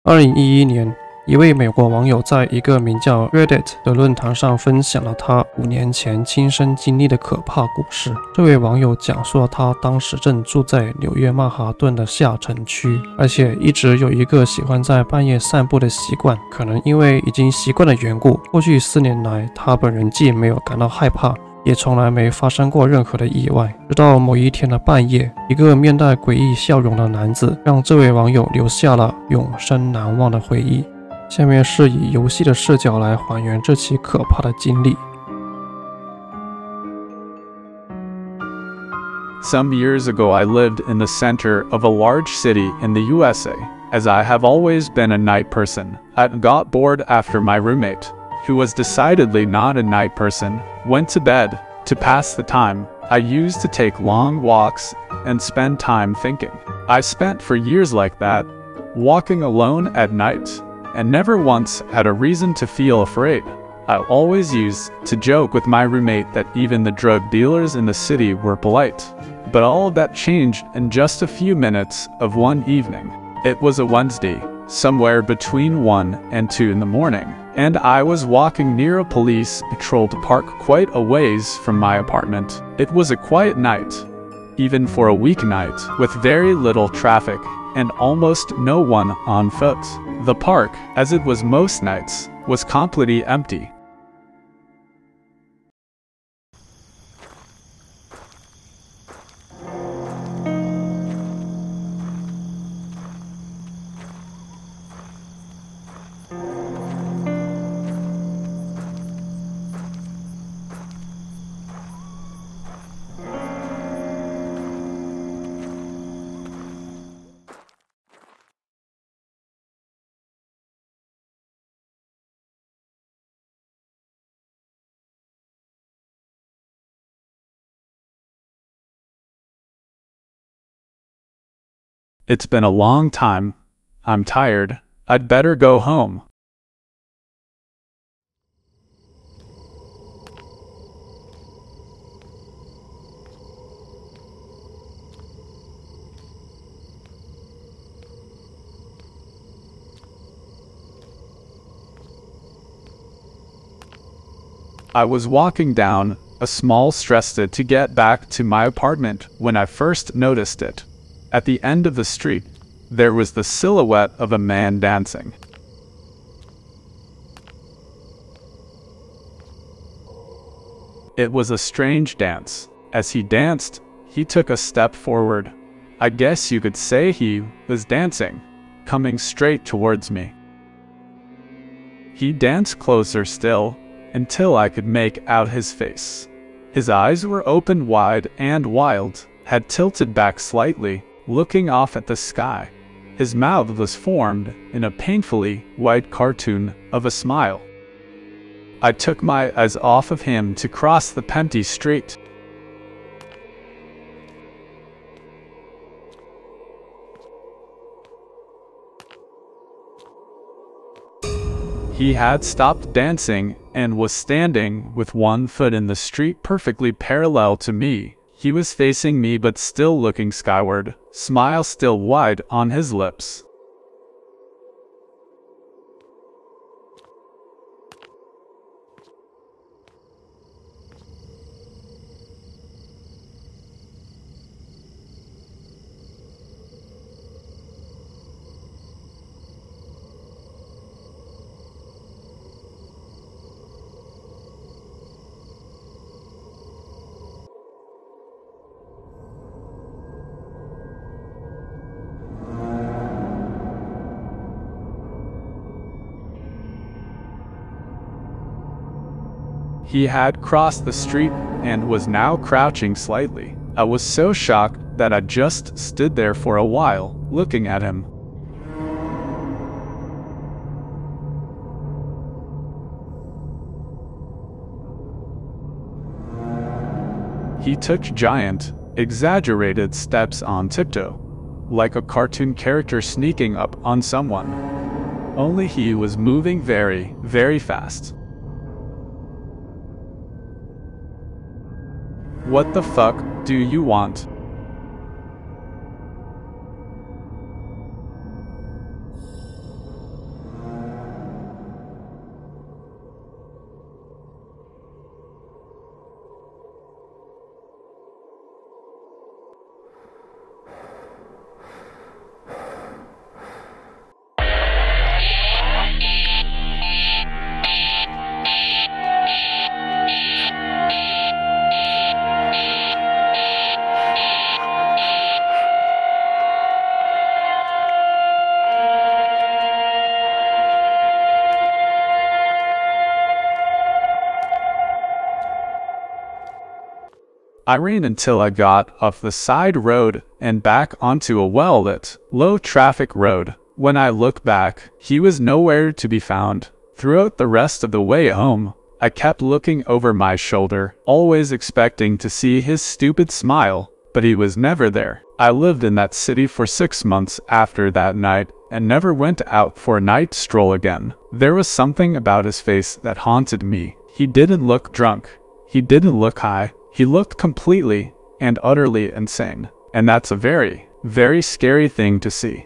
2011年，一位美国网友在一个名叫 Reddit 的论坛上分享了他5年前亲身经历的可怕故事。这位网友讲述了他当时正住在纽约曼哈顿的下城区，而且一直有一个喜欢在半夜散步的习惯。可能因为已经习惯的缘故，过去4年来，他本人既没有感到害怕，也从来没发生过任何的意外。直到某一天的半夜，一个面带诡异笑容的男子让这位网友留下了永生难忘的回忆。下面是以游戏的视角来还原这起可怕的经历。Some years ago, I lived in the center of a large city in the USA. As I have always been a night person, I got bored after my roommate, who was decidedly not a night person, went to bed. To pass the time, I used to take long walks and spend time thinking. I spent for years like that, walking alone at night, and never once had a reason to feel afraid. I always used to joke with my roommate that even the drug dealers in the city were polite. But all of that changed in just a few minutes of one evening. It was a Wednesday, somewhere between 1 and 2 in the morning, and I was walking near a police patrolled park quite a ways from my apartment. It was a quiet night, even for a weeknight, with very little traffic and almost no one on foot. The park, as it was most nights, was completely empty. It's been a long time. I'm tired. I'd better go home. I was walking down a small street to get back to my apartment when I first noticed it. At the end of the street, there was the silhouette of a man dancing. It was a strange dance. As he danced, he took a step forward. I guess you could say he was dancing, coming straight towards me. He danced closer still, until I could make out his face. His eyes were open wide and wild, had tilted back slightly, looking off at the sky. His mouth was formed in a painfully white cartoon of a smile. I took my eyes off of him to cross the empty street. He had stopped dancing and was standing with one foot in the street perfectly parallel to me. He was facing me but still looking skyward, smile still wide on his lips. He had crossed the street and was now crouching slightly. I was so shocked that I just stood there for a while, looking at him. He took giant, exaggerated steps on tiptoe, like a cartoon character sneaking up on someone. Only he was moving very, very fast. What the fuck do you want? I ran until I got off the side road and back onto a well-lit, low-traffic road. When I looked back, he was nowhere to be found. Throughout the rest of the way home, I kept looking over my shoulder, always expecting to see his stupid smile, but he was never there. I lived in that city for 6 months after that night and never went out for a night stroll again. There was something about his face that haunted me. He didn't look drunk. He didn't look high. He looked completely and utterly insane. And that's a very, very scary thing to see.